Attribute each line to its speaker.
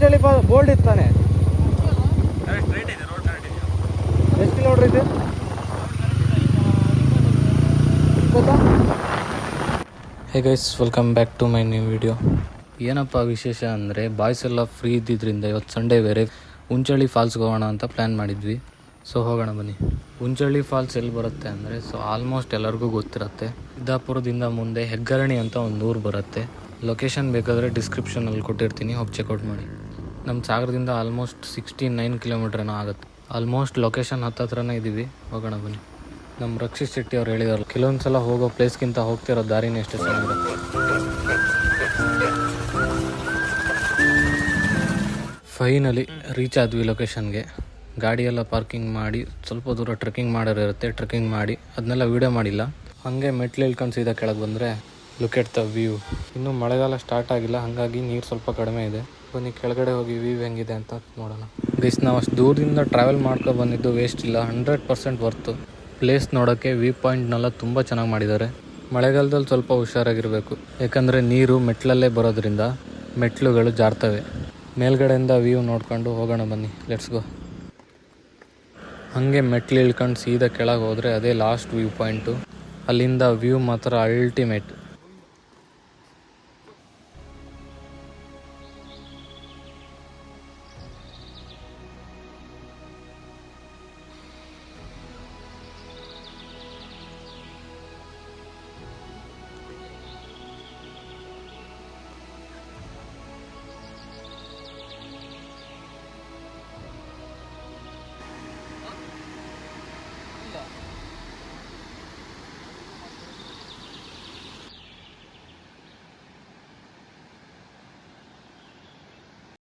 Speaker 1: Unchalli bold ಇತ್ತಾನೆ. ಎಷ್ಟು kilometre ಇದೆ ಗೊತ್ತಾ? Hey guys, welcome back to my new video. ಏನಪ್ಪ ವಿಶೇಷ ಅಂದರೆ ಬಾಯ್ಸ್ ಎಲ್ಲ ಫ್ರೀ ಇದ್ದಿದ್ದರಿಂದ ಇವತ್ತು ಸಂಡೇ ಬೇರೆ ಉಂಚಳ್ಳಿ ಫಾಲ್ಸ್ಗೆ ಹೋಗೋಣ ಅಂತ ಪ್ಲ್ಯಾನ್ ಮಾಡಿದ್ವಿ. ಸೊ ಹೋಗೋಣ ಬನ್ನಿ. ಉಂಚಳ್ಳಿ ಫಾಲ್ಸ್ ಎಲ್ಲಿ ಬರುತ್ತೆ ಅಂದರೆ ಆಲ್ಮೋಸ್ಟ್ ಎಲ್ಲರಿಗೂ ಗೊತ್ತಿರುತ್ತೆ. ಸಿದ್ದಾಪುರದಿಂದ ಮುಂದೆ ಹೆಗ್ಗರಣಿ ಅಂತ ಒಂದು ಊರು ಬರುತ್ತೆ. ಲೊಕೇಶನ್ ಬೇಕಾದರೆ ಡಿಸ್ಕ್ರಿಪ್ಷನಲ್ಲಿ ಕೊಟ್ಟಿರ್ತೀನಿ, ಹೋಗಿ ಚೆಕ್ಔಟ್ ಮಾಡಿ. ನಮ್ಮ ಸಾಗರದಿಂದ ಆಲ್ಮೋಸ್ಟ್ 69 ಕಿಲೋಮೀಟ್ರ್ ಏನೋ ಆಗುತ್ತೆ. ಆಲ್ಮೋಸ್ಟ್ ಲೊಕೇಶನ್ ಹತ್ರನೇ ಇದ್ದೀವಿ. ಹೋಗೋಣ ಬನ್ನಿ. ನಮ್ಮ ರಕ್ಷಿತ್ ಶೆಟ್ಟಿ ಅವ್ರು ಹೇಳಿದಾರಲ್ಲ, ಕೆಲವೊಂದು ಸಲ ಹೋಗೋ ಪ್ಲೇಸ್ಗಿಂತ ಹೋಗ್ತಿರೋ ದಾರಿನೇ ಎಷ್ಟು ಚೆನ್ನಾಗಿರುತ್ತೆ. ಫೈನಲಿ ರೀಚ್ ಆದ್ವಿ ಲೊಕೇಶನ್ಗೆ. ಗಾಡಿಯೆಲ್ಲ ಪಾರ್ಕಿಂಗ್ ಮಾಡಿ ಸ್ವಲ್ಪ ದೂರ ಟ್ರೆಕ್ಕಿಂಗ್ ಮಾಡೋರಿರುತ್ತೆ. ಟ್ರೆಕ್ಕಿಂಗ್ ಮಾಡಿ ಅದನ್ನೆಲ್ಲ ವೀಡಿಯೋ ಮಾಡಿಲ್ಲ. ಹಾಗೆ ಮೆಟ್ಲು ಇಳ್ಕೊಂಡು ಸೀದಾ ಕೆಳಗೆ ಬಂದರೆ ಲುಕ್ ಎಟ್ ದ ವ್ಯೂ. ಇನ್ನೂ ಮಳೆಗಾಲ ಸ್ಟಾರ್ಟ್ ಆಗಿಲ್ಲ, ಹಾಗಾಗಿ ನೀರು ಸ್ವಲ್ಪ ಕಡಿಮೆ ಇದೆ. ಬನ್ನಿ ಕೆಳಗಡೆ ಹೋಗಿ ವ್ಯೂ ಹೆಂಗಿದೆ ಅಂತ ನೋಡೋಣ. ಗೈಸ್, ನಾವು ಅಷ್ಟು ದೂರದಿಂದ ಟ್ರಾವೆಲ್ ಮಾಡ್ಕೊಂಡು ಬಂದಿದ್ದು ವೇಸ್ಟ್ ಇಲ್ಲ, 100% ವರ್ತು. ಪ್ಲೇಸ್ ನೋಡೋಕ್ಕೆ ವ್ಯೂ ಪಾಯಿಂಟ್ನೆಲ್ಲ ತುಂಬ ಚೆನ್ನಾಗಿ ಮಾಡಿದ್ದಾರೆ. ಮಳೆಗಾಲದಲ್ಲಿ ಸ್ವಲ್ಪ ಹುಷಾರಾಗಿರಬೇಕು, ಯಾಕಂದರೆ ನೀರು ಮೆಟ್ಲಲ್ಲೇ ಬರೋದ್ರಿಂದ ಮೆಟ್ಲುಗಳು ಜಾರ್ತವೆ. ಮೇಲ್ಗಡೆಯಿಂದ ವ್ಯೂ ನೋಡ್ಕೊಂಡು ಹೋಗೋಣ ಬನ್ನಿ, ಲೆಟ್ಸ್ ಗೋ. ಹಾಗೆ ಮೆಟ್ಲು ಇಳ್ಕೊಂಡು ಸೀದಾ ಕೆಳಗೆ ಹೋದರೆ ಅದೇ ಲಾಸ್ಟ್ ವ್ಯೂ ಪಾಯಿಂಟು. ಅಲ್ಲಿಂದ ವ್ಯೂ ಮಾತ್ರ ಅಲ್ಟಿಮೇಟ್.